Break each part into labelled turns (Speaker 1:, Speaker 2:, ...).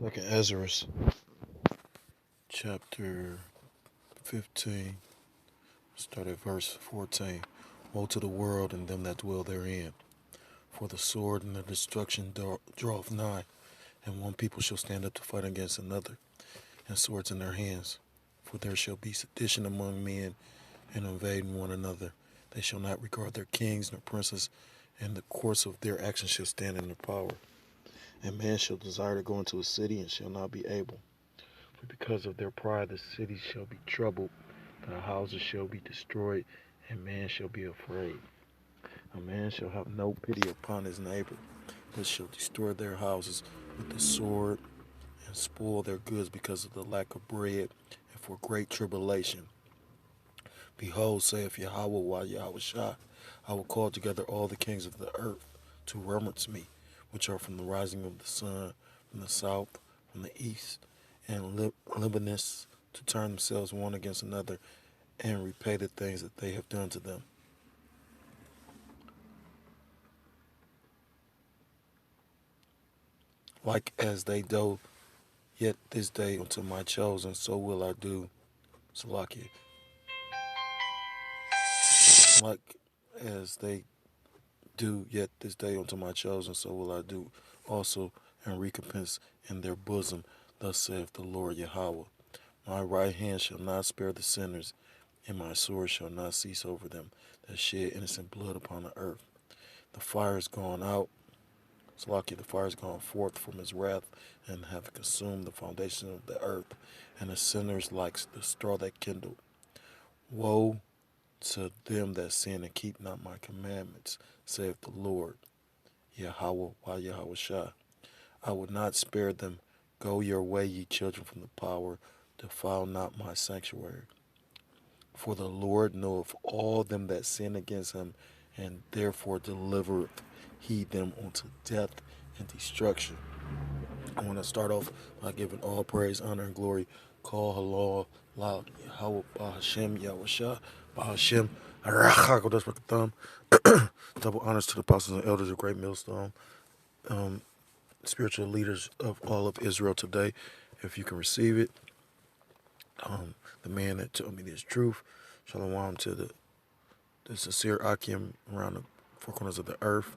Speaker 1: Second Ezra, chapter 15, start at verse 14. Woe to the world and them that dwell therein, for the sword and the destruction draweth nigh, and one people shall stand up to fight against another, and swords in their hands. For there shall be sedition among men, and invading one another. They shall not regard their kings nor princes, and the course of their actions shall stand in their power. And man shall desire to go into a city, and shall not be able. For because of their pride the cities shall be troubled, the houses shall be destroyed, and man shall be afraid. A man shall have no pity upon his neighbor, but shall destroy their houses with the sword, and spoil their goods because of the lack of bread, and for great tribulation. Behold, saith Yahweh while Yahweh Shah, I will call together all the kings of the earth to reverence me, which are from the rising of the sun, from the south, from the east, and Libanus, to turn themselves one against another, and repay the things that they have done to them. Like as they do yet this day unto my chosen, so will I do. Salakia. Like as they do yet this day unto my chosen, so will I do also, and recompense in their bosom. Thus saith the Lord Yahweh. My right hand shall not spare the sinners, and my sword shall not cease over them that shed innocent blood upon the earth. The fire is gone out. Salakia, the fire is gone forth from his wrath, and have consumed the foundation of the earth, and the sinners like the straw that kindled. Woe to them that sin and keep not my commandments, saith the Lord, Yahweh, while Yahweh Shah. I will not spare them. Go your way, ye children, from the power. Defile not my sanctuary. For the Lord knoweth all them that sin against him, and therefore delivereth he them unto death and destruction. I want to start off by giving all praise, honor, and glory. Call halal, loud, Yahweh, Bahashem, Yahweh Shah, Bahashem, Arachak, that's with the thumb. Double honors to the apostles and elders of Great Millstone, spiritual leaders of all of Israel today. If you can receive it, the man that told me this truth, Shalom to the sincere Akim around the four corners of the earth,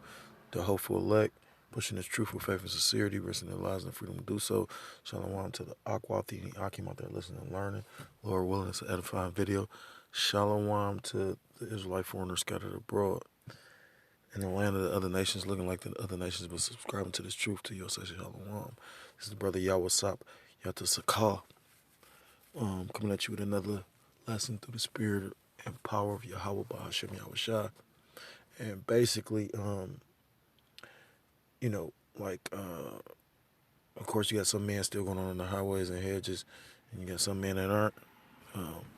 Speaker 1: the hopeful elect, pushing this truth with faith and sincerity, risking their lives and freedom to do so. Shalom to the Akwathi and the Akim out there listening and learning. Lord willing, it's an edifying video. Shalom to the Israelite foreigners scattered abroad in the land of the other nations, looking like the other nations, but subscribing to this truth to your session. Shalom. This is brother Yahweh Sap Yata Sakah, coming at you with another lesson through the spirit and power of Yahweh Bahashem Yahweh Shah. And basically, of course, you got some men still going on the highways and hedges, and you got some men that aren't.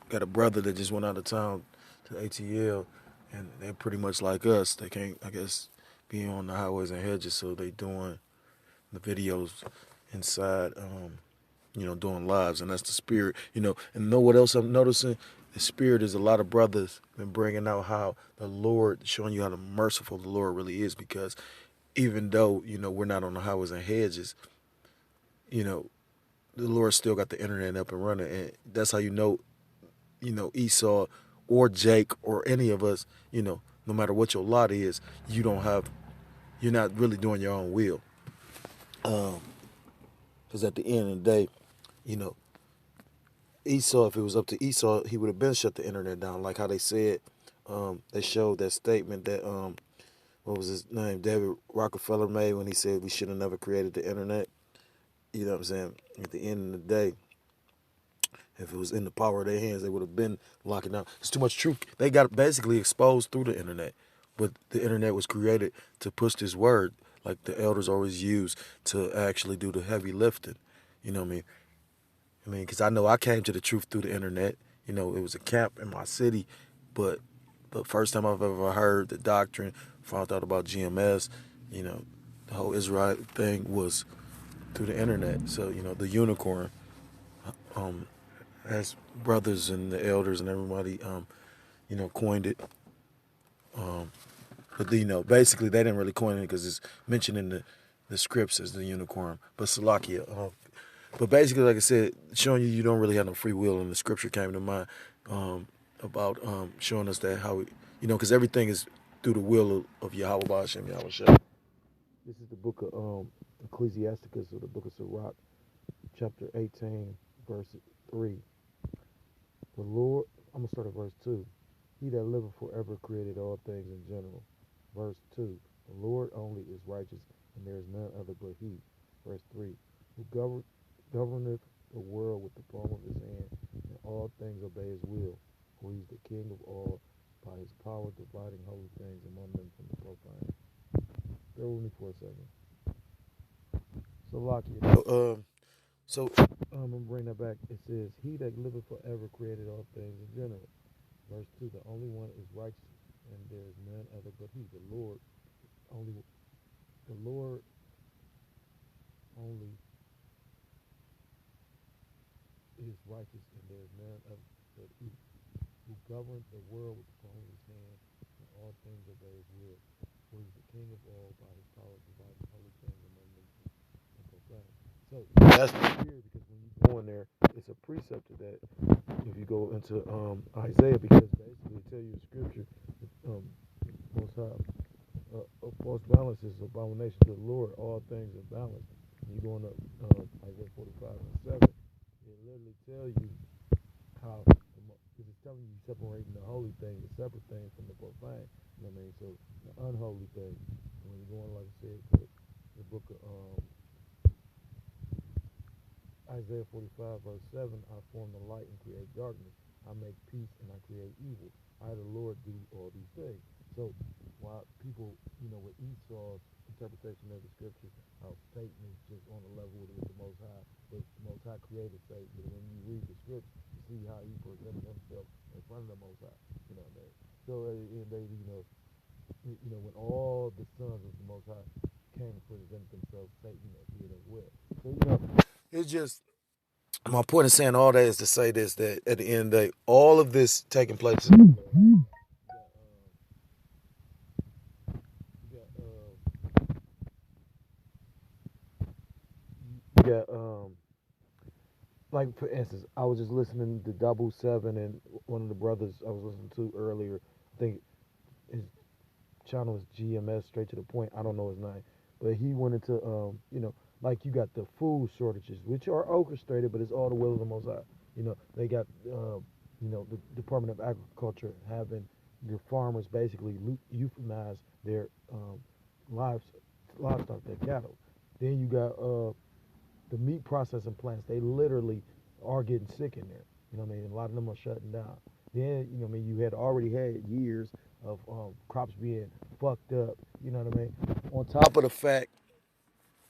Speaker 1: Got a brother that just went out of town to ATL, and they're pretty much like us. They can't, I guess, be on the highways and hedges, so they doing the videos inside, doing lives, and that's the spirit, And know what else I'm noticing? The spirit is a lot of brothers been bringing out how the Lord, showing you how merciful the Lord really is, because even though, we're not on the highways and hedges, the Lord still got the internet up and running, and that's how Esau or Jake or any of us, no matter what your lot is, you're not really doing your own will. Because at the end of the day, you know, Esau, if it was up to Esau, he would have been shut the internet down. Like how they said, they showed that statement that, what was his name, David Rockefeller made when he said we should have never created the internet. You know what I'm saying? At the end of the day, if it was in the power of their hands, they would have been locking down. It's too much truth. They got basically exposed through the internet. But the internet was created to push this word, like the elders always use, to actually do the heavy lifting. You know what I mean? Because I know I came to the truth through the internet. It was a camp in my city, but the first time I've ever heard the doctrine, found out about GMS, the whole Israelite thing was through the internet. So, the unicorn, as brothers and the elders and everybody, coined it. But, basically they didn't really coin it because it's mentioned in the the scripts as the unicorn. But Salakia, but basically, like I said, showing you don't really have no free will, and the scripture came to mind about showing us that how we, because everything is through the will of Yahweh Ba'ashem Yahweh Shah. This is the book of Ecclesiasticus, or the book of Sirach, chapter 18, verse 3. The Lord, I'm going to start at verse 2. He that liveth forever created all things in general. Verse 2. The Lord only is righteous, and there is none other but he. Verse 3. Who governeth the world with the palm of his hand, and all things obey his will. For he is the king of all, by his power dividing holy things among them from the profane. Bear with me for a second. So, Lockie, I'm going to bring that back. It says, he that liveth forever created all things in general. Verse 2, the only one is righteous, and there is none other but he. The Lord only is righteous, and there is none other but he. Who governed the world with the palm of his hand, and all things obey his will. For he is the king of all, by his power dividing holy things among them and profane. So that's weird, because when you go in there, it's a precept to that. If you go into Isaiah, because basically it tell you in scripture, most high, a false balance is abomination to the Lord. All things are balanced. And you go into Isaiah 45 and 7, it literally tell you how, because it's telling you separating the holy thing, the separate thing from the profane. You know what I mean? So the unholy thing. When you go in, like I said, to the book of Isaiah 45 verse 7, I form the light and create darkness. I make peace and I create evil. I, the Lord, do all these things. So while people, with Esau's interpretation of the scripture, how Satan is just on the level with the Most High, but the Most High created Satan. But when you read the scripture, you see how he presented himself in front of the Most High. You know what I mean? So when all the sons of the Most High came and presented themselves, Satan appeared as well. So it's just, my point in saying all that is to say this, that at the end of the day, all of this taking place. You got like, for instance, I was just listening to Double Seven, and one of the brothers I was listening to earlier, I think his channel is GMS, straight to the point. I don't know his name, but he went into like, you got the food shortages, which are orchestrated, but it's all the will of the Most High. They got the Department of Agriculture having your farmers basically euthanize their livestock, their cattle. Then you got the meat processing plants. They literally are getting sick in there. You know what I mean? A lot of them are shutting down. Then, you had already had years of crops being fucked up. You know what I mean? On top of the fact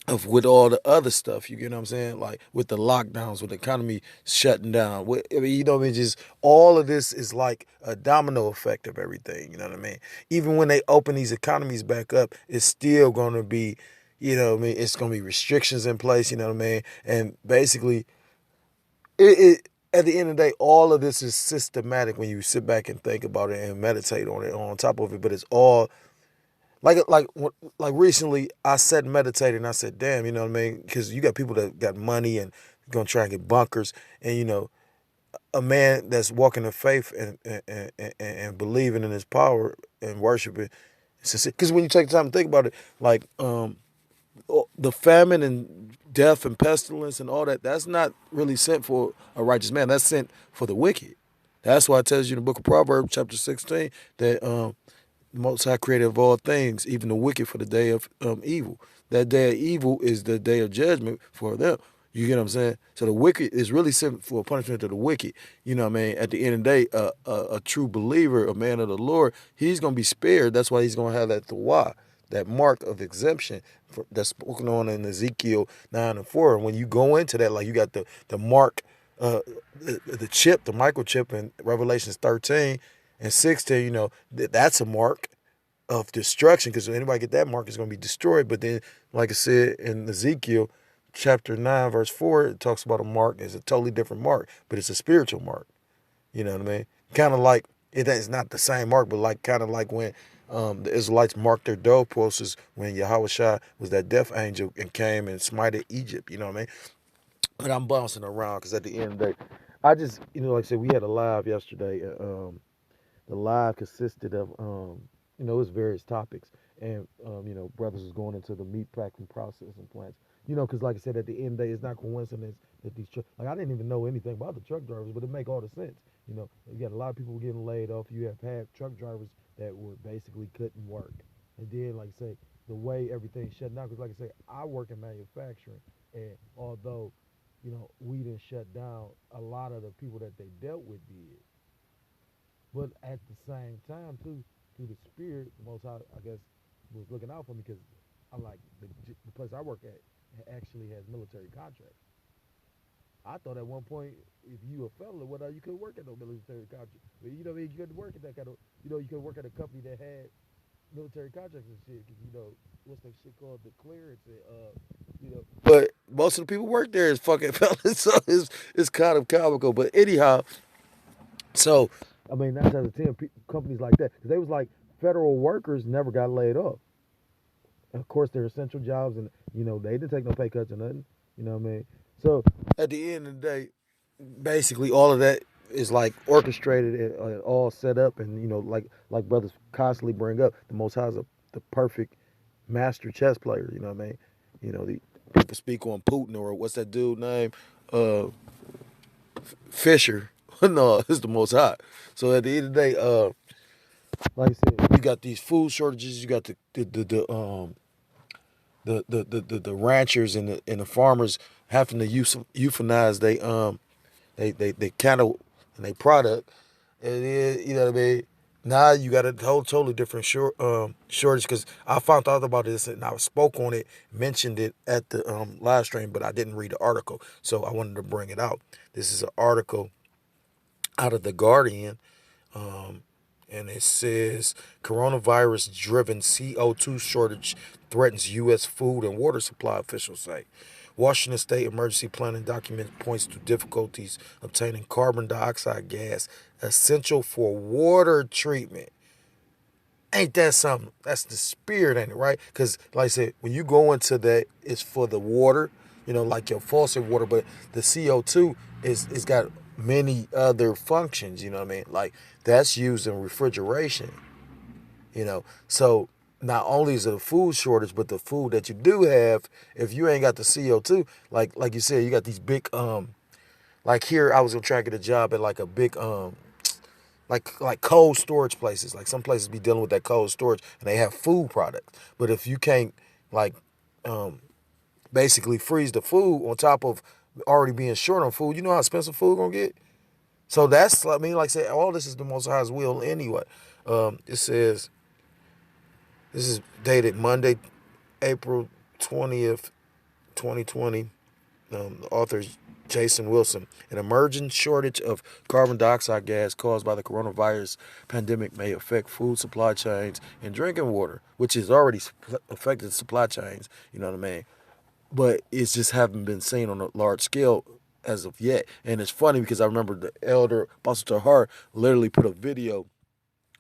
Speaker 1: of with all the other stuff, you get what I'm saying? Like with the lockdowns, with the economy shutting down. Just all of this is like a domino effect of everything. You know what I mean? Even when they open these economies back up, it's still going to be, it's going to be restrictions in place. You know what I mean? And basically, it at the end of the day, all of this is systematic when you sit back and think about it and meditate on it, on top of it. But it's all like recently, I sat and meditated, and I said, "Damn," you know what I mean? Because you got people that got money and gonna try and get bunkers, and a man that's walking in faith and believing in his power and worshiping. Because when you take the time to think about it, like the famine and death and pestilence and all that, that's not really sent for a righteous man. That's sent for the wicked. That's why it tells you in the book of Proverbs, chapter 16, that the Most High created of all things, even the wicked, for the day of evil. That day of evil is the day of judgment for them. You get what I'm saying? So the wicked is really sent for a punishment to the wicked. You know what I mean? At the end of the day, a true believer, a man of the Lord, he's going to be spared. That's why he's going to have that tawah, that mark of exemption that's spoken on in Ezekiel 9 and 4. And when you go into that, like, you got the mark, the chip, the microchip in Revelations 13 and 16, that's a mark of destruction, because if anybody get that mark, it's going to be destroyed. But then, like I said in Ezekiel chapter 9, verse 4, it talks about a mark. It's a totally different mark, but it's a spiritual mark. You know what I mean? Kind of like, it's not the same mark, but like kind of like when The Israelites marked their doorposts when Yahushua was that death angel and came and smited Egypt. You know what I mean? But I'm bouncing around because at the end of the day, I just, like I said, we had a live yesterday. The live consisted of, it was various topics. And, brothers was going into the meat packing processing plants. Because like I said, at the end of the day, it's not coincidence that these like I didn't even know anything about the truck drivers, but it make all the sense. You got a lot of people getting laid off. You have had truck drivers that were basically couldn't work. And then, like I say, the way everything's shut down, because like I say, I work in manufacturing, and although, we didn't shut down, a lot of the people that they dealt with did. But at the same time, too, through the spirit, the Most High, I guess, was looking out for me because I like the place I work at actually has military contracts. I thought at one point, if you a felon, whatever, you couldn't work at no military contract. But you know what I mean? You couldn't work at that kind of, you could work at a company that had military contracts and shit. Cause what's that shit called? The clearance and, But most of the people work there is fucking felons, so it's kind of comical. But anyhow, so, I mean, 9 out of 10 companies like that, because they was like federal workers never got laid off. Of course, they're essential jobs, and they didn't take no pay cuts or nothing. You know what I mean? So at the end of the day, basically all of that is like orchestrated and all set up, and like brothers constantly bring up, the Most High is the perfect master chess player. You know what I mean? The people speak on Putin, or what's that dude name? Uh, Fisher. No, it's the Most High. So at the end of the day, like I said, you got these food shortages. You got the ranchers and the farmers having to euthanize they cattle and they product. And then, you know what I mean. Now you got a whole totally different shortage, because I found out about this and I spoke on it, mentioned it at the live stream, but I didn't read the article, so I wanted to bring it out. This is an article out of the Guardian, um, and it says coronavirus-driven CO2 shortage threatens U.S. food and water supply, officials say. Washington State emergency planning document points to difficulties obtaining carbon dioxide gas essential for water treatment. Ain't that something? That's the spirit, ain't it, right? Because, like I said, when you go into that, it's for the water, like your faucet water, but the CO2 is got many other functions, you know what I mean? Like, that's used in refrigeration, So, not only is it a food shortage, but the food that you do have, if you ain't got the CO2, like you said, you got these big, like here, I was gonna try to get a job at like a big, like cold storage places. Like some places be dealing with that cold storage and they have food products. But if you can't like basically freeze the food on top of already being short on food, you know how expensive food gonna get? So that's, I mean, like I said, all this is the Most High's will anyway. It says, this is dated Monday, April 20th, 2020. The author is Jason Wilson. An emerging shortage of carbon dioxide gas caused by the coronavirus pandemic may affect food supply chains and drinking water, which has already affected supply chains, you know what I mean? But it's just haven't been seen on a large scale as of yet. And it's funny because I remember the elder Apostle Tahar literally put a video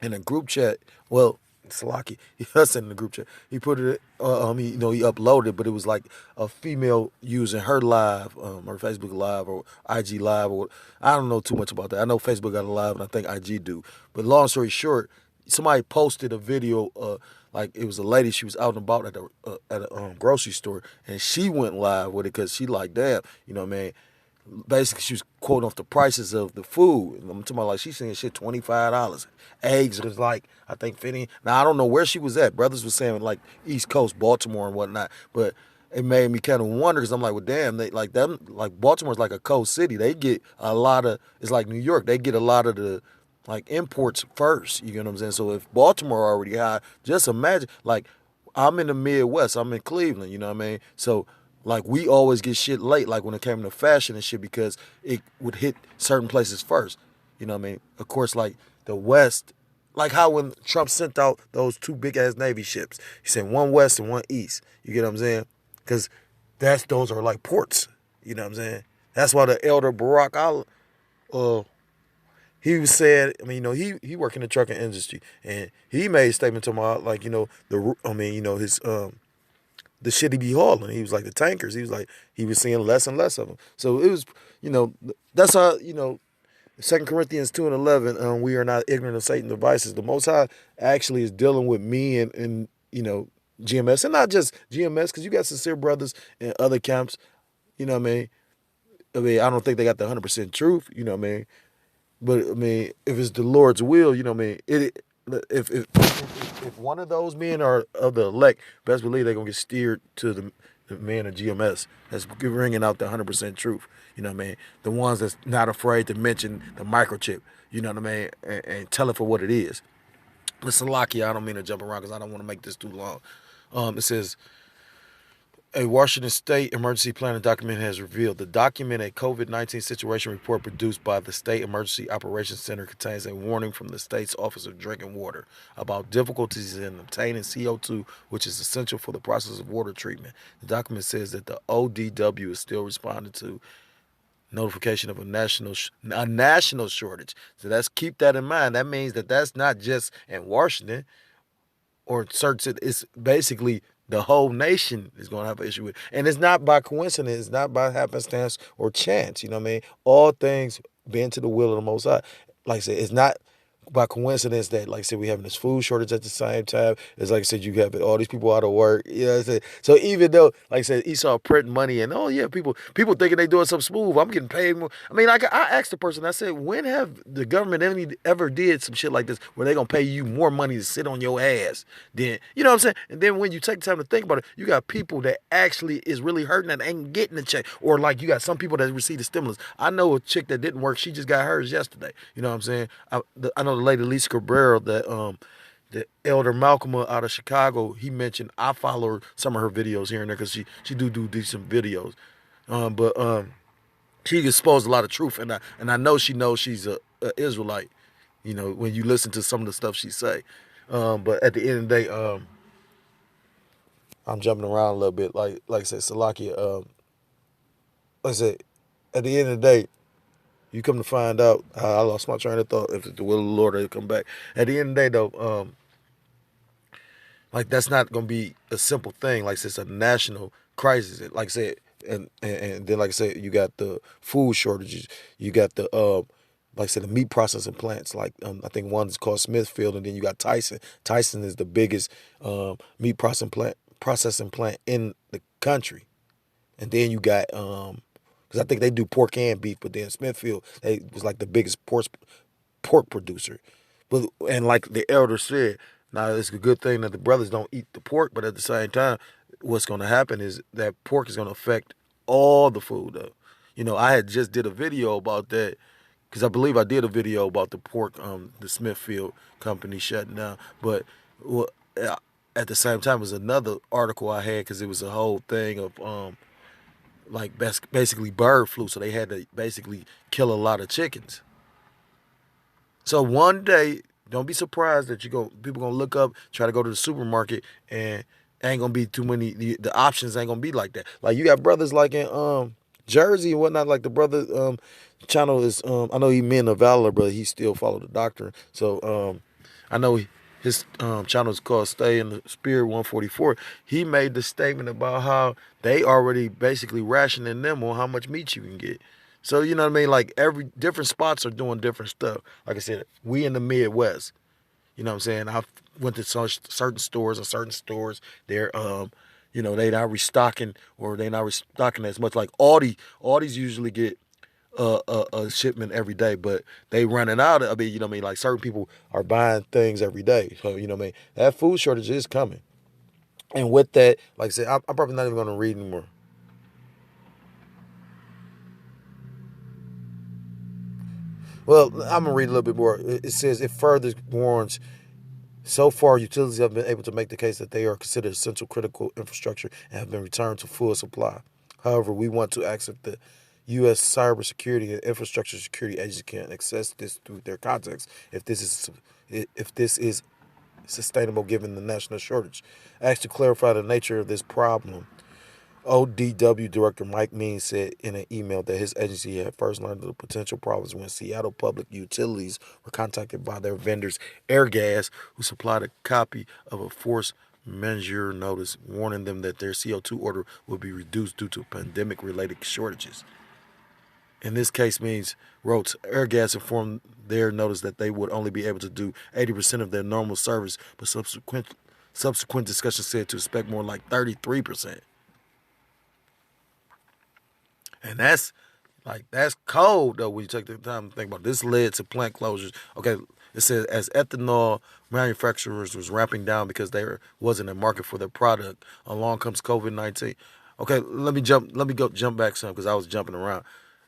Speaker 1: in a group chat. Well, Salaki, he sent in the group chat. He put it, he uploaded it, but it was like a female using her live, or Facebook Live or IG Live, or I don't know too much about that. I know Facebook got a live, and I think IG do. But long story short, somebody posted a video, like it was a lady. She was out and about at a grocery store, and she went live with it because she like, damn, you know what I mean. Basically, she was quoting off the prices of the food. I'm talking about like she's saying shit $25. Eggs was like, I think 50. Now I don't know where she was at. Brothers was saying like East Coast, Baltimore and whatnot. But it made me kind of wonder because I'm like, well, damn, they like them. Like Baltimore's like a coast city. They get a lot of. It's like New York. They get a lot of the like imports first. You know what I'm saying? So if Baltimore already high, just imagine like I'm in the Midwest. I'm in Cleveland. You know what I mean? So like we always get shit late, like when it came to fashion and shit, because it would hit certain places first. You know what I mean? Of course, like the West, like how when Trump sent out those two big ass Navy ships, he sent one West and one East. You get what I'm saying? Because those are like ports. You know what I'm saying? That's why the elder Barack he said, I mean, he worked in the trucking industry, and he made a statement to my, like, his the shit he be hauling. He was like the tankers. He was like he was seeing less and less of them. So it was, that's how, 2 Corinthians 2:11. We are not ignorant of Satan's devices. The Most High actually is dealing with me and GMS, and not just GMS, because you got sincere brothers in other camps. You know what I mean? I don't think they got the 100% truth. You know what I mean? But I mean, if it's the Lord's will, you know what I mean. If one of those men are of the elect, best believe they're gonna get steered to the man of GMS that's bringing out the 100% truth. You know what I mean? The ones that's not afraid to mention the microchip. You know what I mean? And tell it for what it is. But Salakia, I don't mean to jump around because I don't want to make this too long. It says a Washington State emergency planning document has revealed the document, a COVID-19 situation report produced by the State Emergency Operations Center, contains a warning from the state's Office of Drinking Water about difficulties in obtaining CO2, which is essential for the process of water treatment. The document says that the ODW is still responding to notification of a national shortage. So let's keep that in mind. That means that that's not just in Washington or certain. It's basically the whole nation is going to have an issue with it. And it's not by coincidence. It's not by happenstance or chance. You know what I mean? All things bend to the will of the Most High. Like I said, it's not by coincidence that, like I said, we having this food shortage at the same time. It's like I said, you have all these people out of work. You know what I'm saying? So even though, like I said, Esau printing money and, oh yeah, people thinking they doing something smooth. I'm getting paid more. I mean, I asked the person, I said, when have the government ever did some shit like this where they gonna pay you more money to sit on your ass than, you know what I'm saying? And then when you take the time to think about it, you got people that actually is really hurting and ain't getting a check. Or like you got some people that receive the stimulus. I know a chick that didn't work. She just got hers yesterday. You know what I'm saying? I know the lady Lisa Cabrera that the elder Malcolm out of Chicago, he mentioned. I follow some of her videos here and there because she do decent videos. But she exposed a lot of truth, and I know she knows she's a Israelite. You know, when you listen to some of the stuff she say. But at the end of the day, I'm jumping around a little bit. Like I said, Salakia. Like I said, at the end of the day, you come to find out, I lost my train of thought. If it's the will of the Lord, it'll come back. At the end of the day, though, like that's not gonna be a simple thing. Like it's a national crisis. Like I said, and then like I said, you got the food shortages. You got the like I said, the meat processing plants. Like I think one's called Smithfield, and then you got Tyson. Tyson is the biggest meat processing plant in the country. And then you got because I think they do pork and beef, but then Smithfield they was like the biggest pork producer. But and like the elder said, now it's a good thing that the brothers don't eat the pork, but at the same time, what's going to happen is that pork is going to affect all the food. Though, I had just did a video about that because I believe I did a video about the pork, the Smithfield company shutting down. But well, at the same time, it was another article I had because it was a whole thing of like basically bird flu, so they had to basically kill a lot of chickens. So one day, don't be surprised that people gonna look up, try to go to the supermarket, and ain't gonna be too many. The options ain't gonna be like that. Like you got brothers like in Jersey and whatnot. Like the brother channel is I know he men of valor, but he still follow the doctrine. So I know his channel is called Stay in the Spirit 144. He made the statement about how they already basically rationing them on how much meat you can get. So you know what I mean? Like every different spots are doing different stuff. Like I said, we in the Midwest. You know what I'm saying? I went to certain stores, they're they not restocking or they not restocking as much. Like Aldi's usually get a shipment every day, but they running out. I mean, you know what I mean? Like certain people are buying things every day. So, you know what I mean? That food shortage is coming. And with that, like I said, I'm probably not even going to read anymore. Well, I'm going to read a little bit more. It says, it further warns, so far, utilities have been able to make the case that they are considered essential critical infrastructure and have been returned to full supply. However, we want to ask if the U.S. Cybersecurity and Infrastructure Security Agency can access this through their context, if this is sustainable given the national shortage. Asked to clarify the nature of this problem, ODW Director Mike Means said in an email that his agency had first learned of the potential problems when Seattle Public Utilities were contacted by their vendors, Airgas, who supplied a copy of a force majeure notice warning them that their CO2 order would be reduced due to pandemic-related shortages. In this case means wrote Airgas informed their notice that they would only be able to do 80% of their normal service, but subsequent discussion said to expect more like 33%. And that's cold though when you take the time to think about it. This led to plant closures. Okay, it says as ethanol manufacturers was ramping down because there wasn't a market for their product, along comes COVID-19. Okay, jump back some because I was jumping around.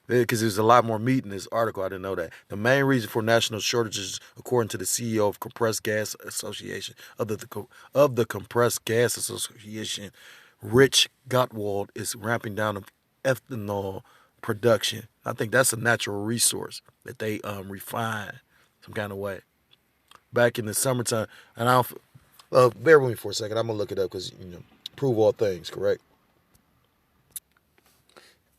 Speaker 1: Because there's a lot more meat in this article. I didn't know that. The main reason for national shortages, according to the CEO of Compressed Gas Association, of the Compressed Gas Association, Rich Gottwald, is ramping down the ethanol production. I think that's a natural resource that they refine some kind of way. Back in the summertime, and I don't. Bear with me for a second. I'm gonna look it up because prove all things. Correct.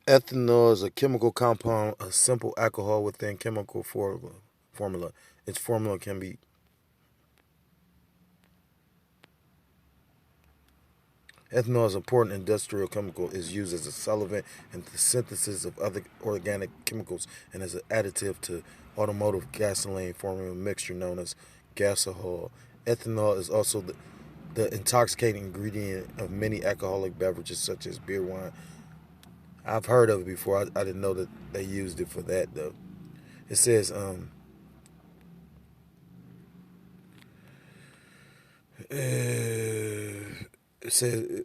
Speaker 1: Ethanol is a chemical compound, a simple alcohol within chemical formula. Its formula can be. Ethanol is an important industrial chemical. Is used as a solvent in the synthesis of other organic chemicals and as an additive to automotive gasoline, forming a mixture known as gasohol. Ethanol is also the intoxicating ingredient of many alcoholic beverages such as beer, wine. I've heard of it before. I didn't know that they used it for that though. It says it says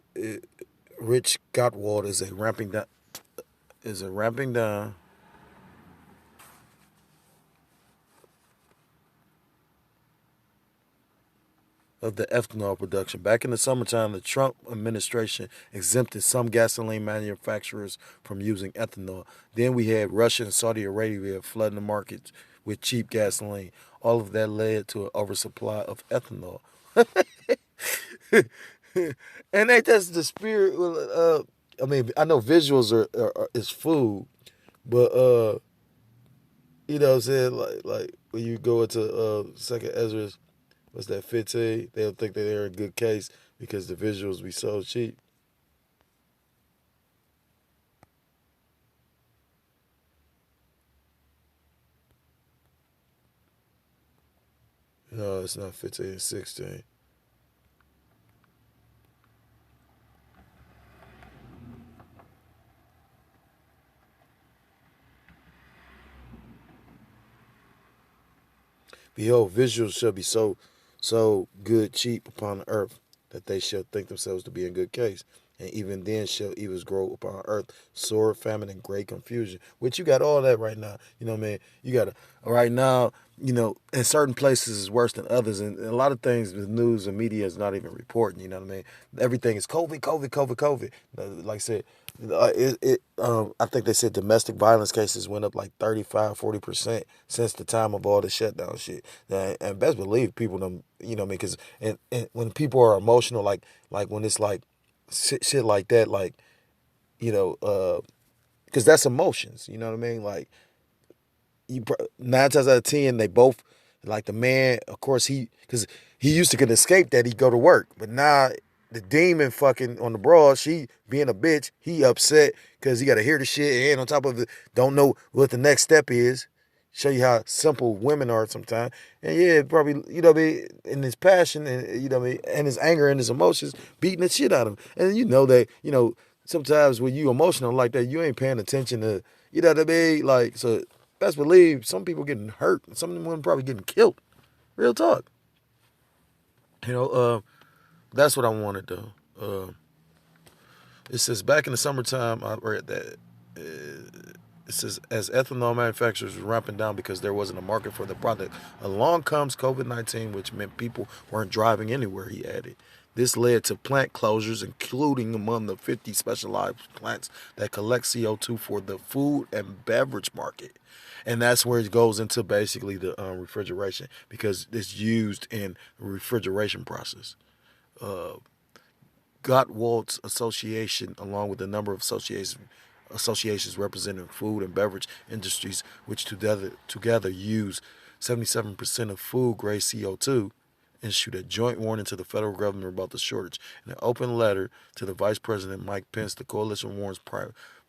Speaker 1: Rich Gottwald is a ramping down of the ethanol production. Back in the summertime, the Trump administration exempted some gasoline manufacturers from using ethanol. Then we had Russia and Saudi Arabia flooding the markets with cheap gasoline. All of that led to an oversupply of ethanol. And ain't that the spirit? I mean, I know visuals are is food, but you know what I'm saying? Like when you go into Second Ezra, what's that 15? They'll think that they're in good case because the visuals be so cheap. No, it's not 15, it's 16. Behold, visuals shall be so good cheap upon the earth that they shall think themselves to be in good case. And even then shall evils grow upon earth, sore famine and great confusion. Which you got all that right now. You know what I mean? You got right now, in certain places is worse than others. And a lot of things the news and media is not even reporting, you know what I mean? Everything is COVID, COVID, COVID, COVID. Like I said, I think they said domestic violence cases went up like 35-40% since the time of all the shutdown shit. And best believe people them, you know what I mean? Because and when people are emotional, like when it's like shit like that, like you know, because that's emotions. You know what I mean? Like nine times out of ten, they both like the man. Of course, because he used to could escape that he'd go to work, but now the demon fucking on the broad, she being a bitch, he upset because he got to hear the shit and on top of it, don't know what the next step is. Show you how simple women are sometimes, and yeah, probably what I mean, in his passion and what I mean, and his anger and his emotions, beating the shit out of him, and you know that sometimes when you emotional like that, you ain't paying attention to what I mean, like so. Best believe some people getting hurt. Some of them probably getting killed. Real talk. You know, that's what I wanted though. It says back in the summertime, I read that. It says as ethanol manufacturers were ramping down because there wasn't a market for the product, along comes COVID-19, which meant people weren't driving anywhere. He added. This led to plant closures, including among the 50 specialized plants that collect CO2 for the food and beverage market. And that's where it goes into basically the refrigeration because it's used in the refrigeration process. Gottwald's Association, along with a number of associations representing food and beverage industries, which together use 77% of food grade CO2, issued a joint warning to the federal government about the shortage. In an open letter to the Vice President Mike Pence, the coalition warns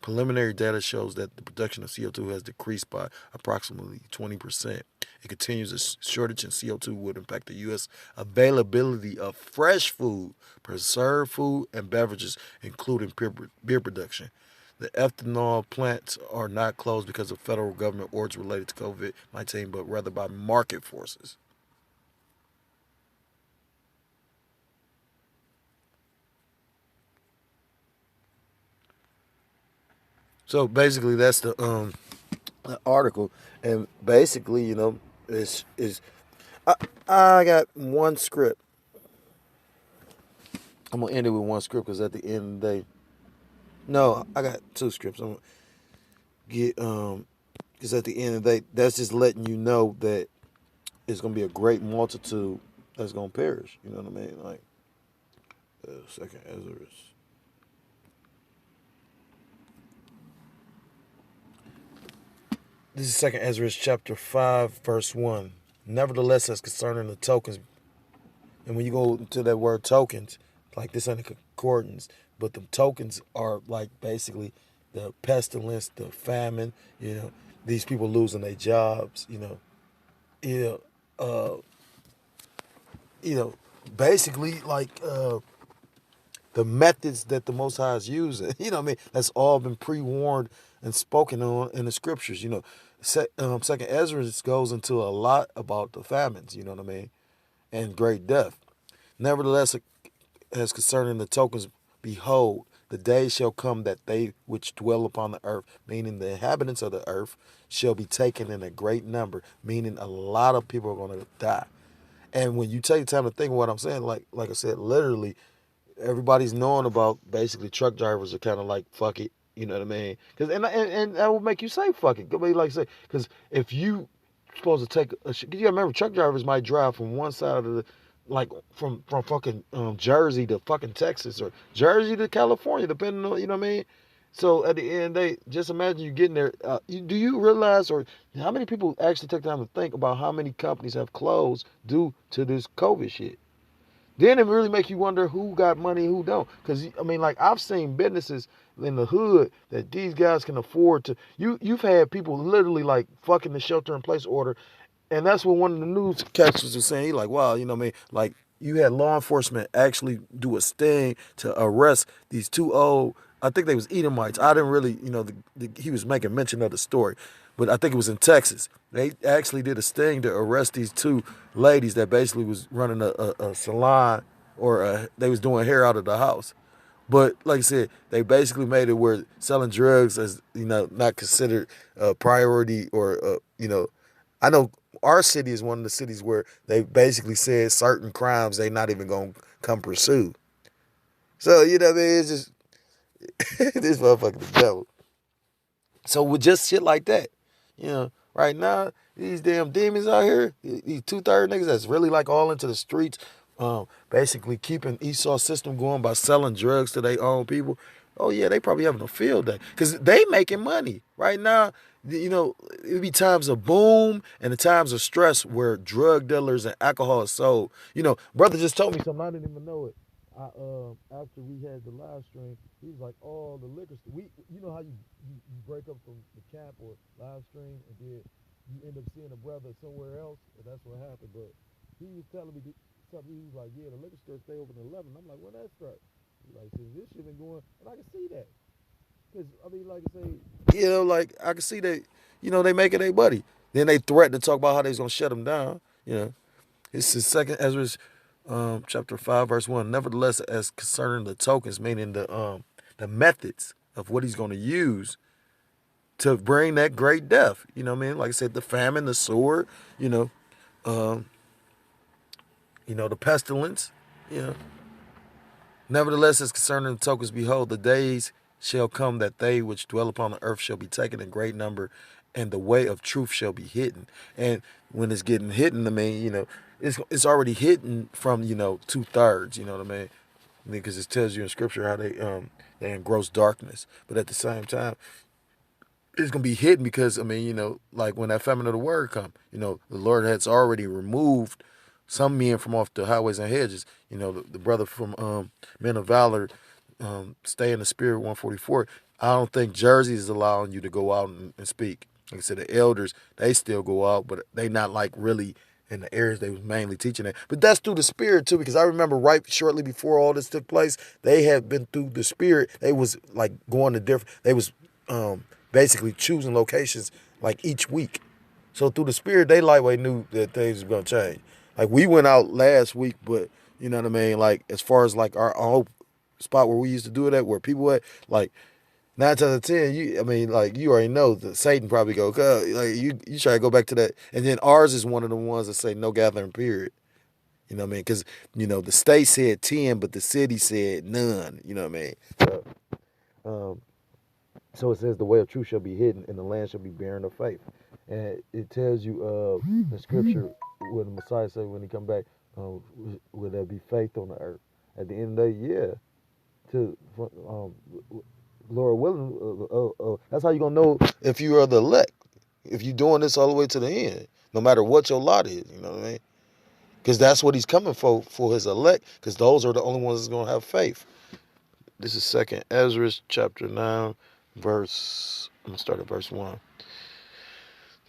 Speaker 1: preliminary data shows that the production of CO2 has decreased by approximately 20%. It continues a shortage in CO2 would impact the U.S. availability of fresh food, preserved food, and beverages, including beer production. The ethanol plants are not closed because of federal government orders related to COVID-19, but rather by market forces. So basically, that's the article, and basically, is I, I got one script. I'm gonna end it with one script because at the end of the day, no, I got two scripts. I'm gonna get because at the end of the day, that's just letting you know that it's gonna be a great multitude that's gonna perish. You know what I mean? Like second Ezra. This is second Ezra chapter 5, verse 1. Nevertheless, as concerning the tokens, and when you go to that word tokens, like this ain't a concordance, but the tokens are like basically the pestilence, the famine, these people losing their jobs, you know, uh, you know, basically like the methods that the Most High is using. You know what I mean? That's all been pre-warned and spoken on in the scriptures. Second Ezra goes into a lot about the famines. You know what I mean? And great death. Nevertheless, as concerning the tokens, behold, the day shall come that they which dwell upon the earth, meaning the inhabitants of the earth, shall be taken in a great number, meaning a lot of people are going to die. And when you take time to think of what I'm saying, like I said, literally, everybody's knowing about basically truck drivers are kind of like fuck it, you know what I mean? Because and that will make you say fuck it. Like I say, because if you supposed to take you gotta remember truck drivers might drive from one side of the like from fucking Jersey to fucking Texas or Jersey to California, depending on you know what I mean. So at the end, they just imagine you getting there. Do you realize, or how many people actually take time to think about how many companies have closed due to this COVID shit? Then it really make you wonder who got money, who don't. Because I mean, like I've seen businesses in the hood that these guys can afford to. You've had people literally like fucking the shelter in place order, and that's what one of the newscasters was saying. He like, wow, you know what I mean? Like you had law enforcement actually do a sting to arrest these two old. I think they was Edomites. I didn't really, he was making mention of the story, but I think it was in Texas. They actually did a sting to arrest these two ladies that basically was running a salon or they was doing hair out of the house. But like I said, they basically made it where selling drugs is not considered a priority or I know our city is one of the cities where they basically said certain crimes they not even gonna come pursue. So you know what I mean? It's just this motherfucker the devil. So with just shit like that, right now, these damn demons out here, these two-third niggas that's really like all into the streets, basically keeping Esau's system going by selling drugs to their own people. Oh yeah, they probably having a field day. Because they making money. Right now, it be times of boom and the times of stress where drug dealers and alcohol is sold. Brother just told me something, I didn't even know it. After we had the live stream, he was like, "Oh, the liquor store. You know how you break up from the camp or live stream, and then you end up seeing a brother somewhere else, and that's what happened." But he was telling me something. He was like, "Yeah, the liquor store stay open at 11." I'm like, "When that start?" He's like, "Since this shit been going," and I can see that, cause I mean, like I say, like I can see that, they making their buddy. Then they threatened to talk about how they was gonna shut them down. It's the second Ezra chapter 5, verse 1. Nevertheless, as concerning the tokens, meaning the methods of what he's going to use to bring that great death. You know what I mean? Like I said, the famine, the sword, um, the pestilence, you know. Nevertheless, as concerning the tokens, behold, the days shall come that they which dwell upon the earth shall be taken in great number, and the way of truth shall be hidden. And when it's getting hidden, I mean, it's already hidden from, 2/3, you know what I mean? because it tells you in scripture how they engross darkness, but at the same time it's gonna be hidden because I mean, like when that famine of the word come, the Lord has already removed some men from off the highways and hedges. The brother from Men of Valor, Stay in the Spirit 144. I don't think Jersey is allowing you to go out and speak. Like I said, the elders, they still go out, but they not like really in the areas they was mainly teaching at. But that's through the Spirit too, because I remember right shortly before all this took place, they had been through the Spirit. They was like going to different. They was basically choosing locations like each week. So through the Spirit, they lightweight knew that things were gonna change. Like we went out last week, but you know what I mean. Like as far as like our own spot where we used to do it at, where people at, like 9 times out of 10, like you already know that Satan probably go, like you try to go back to that, and then ours is one of the ones that say no gathering period. You know what I mean? Because the state said 10, but the city said none. You know what I mean? Um, so it says the way of truth shall be hidden, and the land shall be barren of faith. And it tells you the scripture when the Messiah said when he come back, will there be faith on the earth? At the end of the day, yeah. To Lord willing, that's how you gonna know if you are the elect. If you're doing this all the way to the end, no matter what your lot is, you know what I mean? Because that's what he's coming for his elect. Because those are the only ones that's gonna have faith. This is Second Ezra chapter 9, verse. I'm gonna start at verse 1.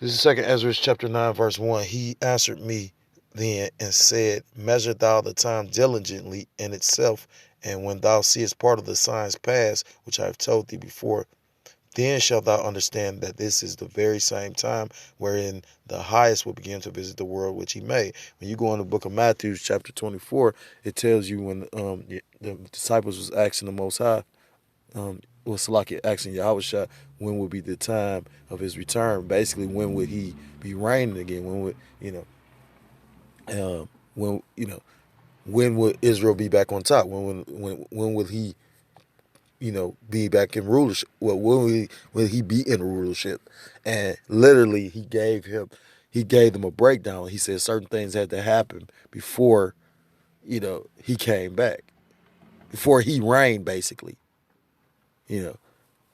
Speaker 1: This is Second Ezra chapter 9, verse 1. He answered me then and said, measure thou the time diligently in itself, and when thou seest part of the signs pass, which I have told thee before, then shalt thou understand that this is the very same time wherein the highest will begin to visit the world which he made. When you go in the book of Matthew, chapter 24, it tells you when the disciples was asking the Most High, was Salaki asking Yahushua when would be the time of his return. Basically, when would he be reigning again? When would when would Israel be back on top? When would he be back in rulership? Well, when he be in rulership? And literally, he gave them a breakdown. He said certain things had to happen before he came back, before he reigned, basically. You know,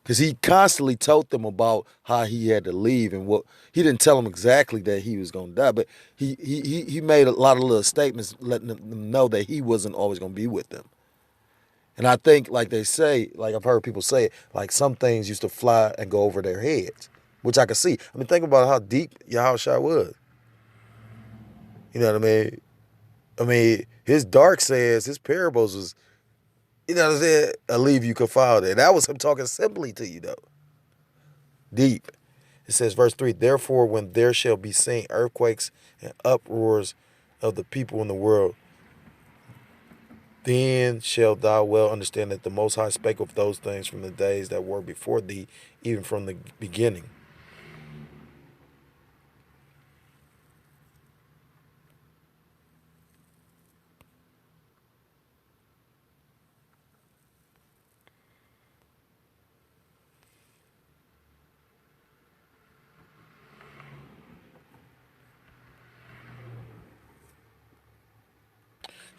Speaker 1: because he constantly told them about how he had to leave and what he didn't tell them exactly that he was going to die, but he made a lot of little statements letting them know that he wasn't always going to be with them. And I think, like they say, like I've heard people say it, like some things used to fly and go over their heads, which I could see. I mean, think about how deep Yahushua was. You know what I mean? I mean, his dark sayings, his parables was, you know what I'm saying? I leave you confounded. And that was him talking simply to you, though. Deep. It says, verse 3, therefore, when there shall be seen earthquakes and uproars of the people in the world, then shalt thou well understand that the Most High spake of those things from the days that were before thee, even from the beginning.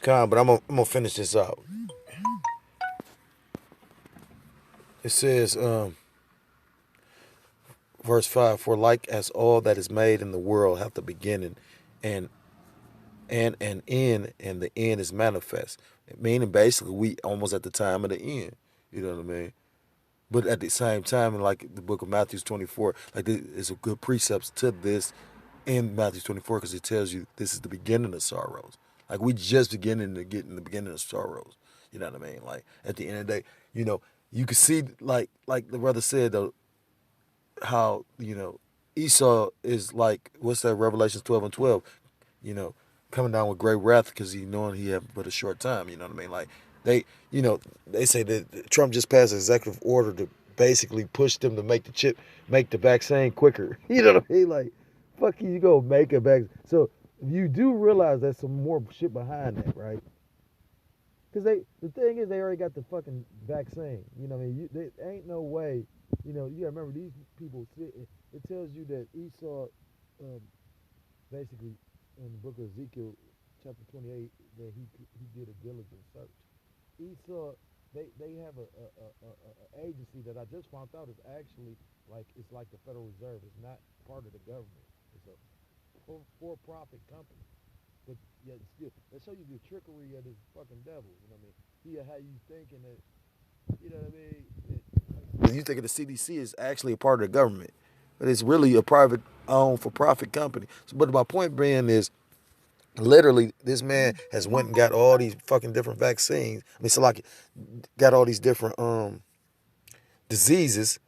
Speaker 1: But I'm gonna finish this out. It says, verse 5, for like as all that is made in the world hath a beginning and an end, and the end is manifest. Meaning basically we almost at the time of the end. You know what I mean? But at the same time, in like the book of Matthew 24, like there's a good precepts to this in Matthew 24 because it tells you this is the beginning of sorrows. Like we just beginning to get in the beginning of sorrows. You know what I mean? Like at the end of the day, you can see like the brother said though, how Esau is like what's that Revelations 12:12, coming down with great wrath because he knowing he have but a short time. You know what I mean? Like they they say that Trump just passed an executive order to basically push them to make the vaccine quicker. You know what I mean? Like fuck you go make a vaccine. So you do realize there's some more shit behind that, right? Because the thing is, they already got the fucking vaccine. You know what I mean? There ain't no way. You gotta remember these people. It tells you that Esau, basically, in the book of Ezekiel, chapter 28, that he did a diligent search.
Speaker 2: Esau, they have a agency that I just found out is actually like it's like the Federal Reserve. It's not part of the government. It's a for-profit company. But yet still, that show you the trickery of this fucking devil. You know what I mean? He had you thinking that, you know what I mean?
Speaker 1: You think of the CDC is actually a part of the government, but it's really a private owned for profit company. So, but my point being is, literally, this man has went and got all these fucking different vaccines. I mean, so like, got all these different diseases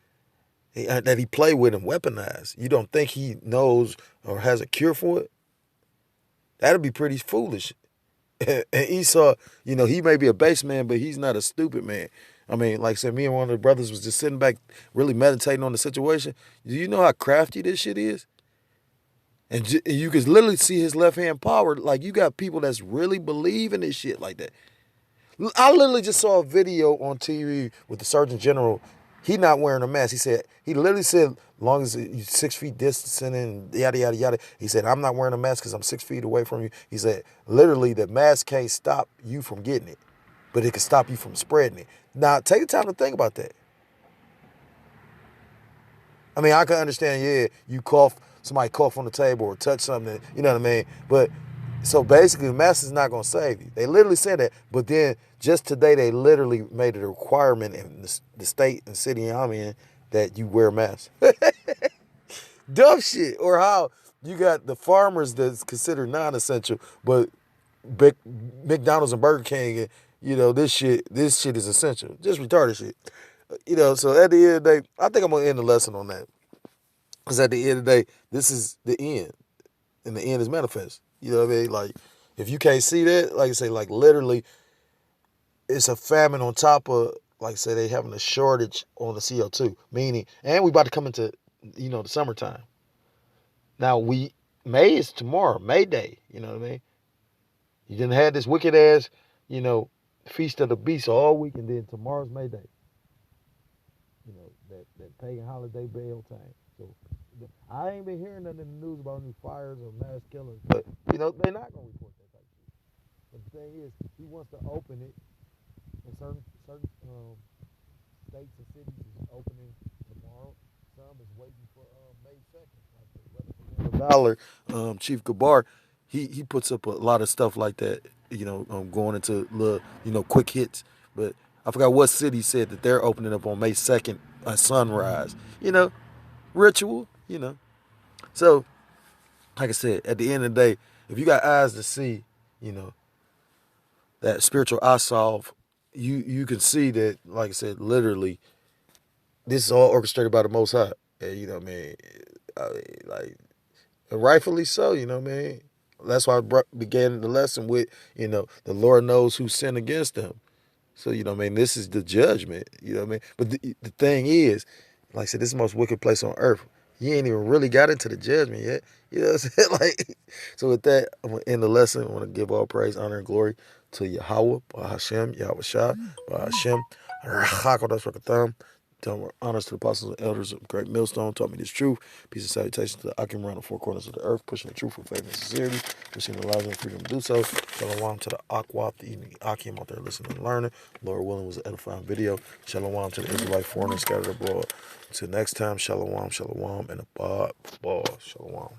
Speaker 1: that he played with and weaponized. You don't think he knows or has a cure for it? That'd be pretty foolish. And Esau, he may be a base man, but he's not a stupid man. I mean, like I said, me and one of the brothers was just sitting back, really meditating on the situation. Do you know how crafty this shit is? And you can literally see his left hand power. Like, you got people that's really believing this shit like that. I literally just saw a video on TV with the Surgeon General. He not wearing a mask. He literally said, long as you 6 feet distancing and yada, yada, yada. He said, I'm not wearing a mask because I'm 6 feet away from you. He said, literally, the mask can't stop you from getting it, but it can stop you from spreading it. Now, take the time to think about that. I mean, I can understand, yeah, you cough, somebody cough on the table or touch something, you know what I mean? But so basically, the mask is not going to save you. They literally said that. But then just today, they literally made it a requirement in the state and city I'm in that you wear a mask. Dumb shit. Or how you got the farmers that's considered non-essential, but big McDonald's and Burger King, and, this shit is essential. Just retarded shit. So at the end of the day, I think I'm going to end the lesson on that. Because at the end of the day, this is the end. And the end is manifest. You know what I mean? Like, if you can't see that, like I say, like literally, it's a famine on top of, like I say, they having a shortage on the CO2. Meaning, and we about to come into, the summertime. Now May is tomorrow, May Day. You know what I mean? You didn't have this wicked ass, you know, feast of the beast all week, and then tomorrow's May Day. That pagan holiday bail time. So I ain't been hearing nothing in the news about any fires or mass killings, but they're not gonna report that type of shit. But the thing is, he wants to open it, and certain states and cities is opening tomorrow. Some is waiting for May 2nd, like the Reverend Dollar, Chief Gabar. He puts up a lot of stuff like that. Going into little quick hits, but I forgot what city said that they're opening up on May 2nd at sunrise. Ritual. So like I said, at the end of the day, if you got eyes to see, you know, that spiritual eye solve, you can see that, like I said, literally, this is all orchestrated by the Most High. And, you know what I mean? Like, and rightfully so, you know what I mean? That's why I began the lesson with, the Lord knows who sinned against them. So, what I mean? This is the judgment, you know what I mean? But the thing is, like I said, this is the most wicked place on earth. You ain't even really got into the judgment yet. You know what I'm saying? So with that, I'm going to end the lesson. I want to give all praise, honor, and glory to Yahweh, Hashem, Yahweh Shah, Hashem, Rachakadosh Rakatham. Honors to the apostles and elders of Great Millstone, taught me this truth. Peace and salutations to the Akim around the four corners of the earth, pushing the truth with faith and sincerity, pushing the lives and freedom to do so. Shalom to the Akwap, the Akim out there listening and learning. Lord willing, was an edifying video. Shalom to the Israelite foreigners scattered abroad. Until next time, shalom, shalom, and a Shalom.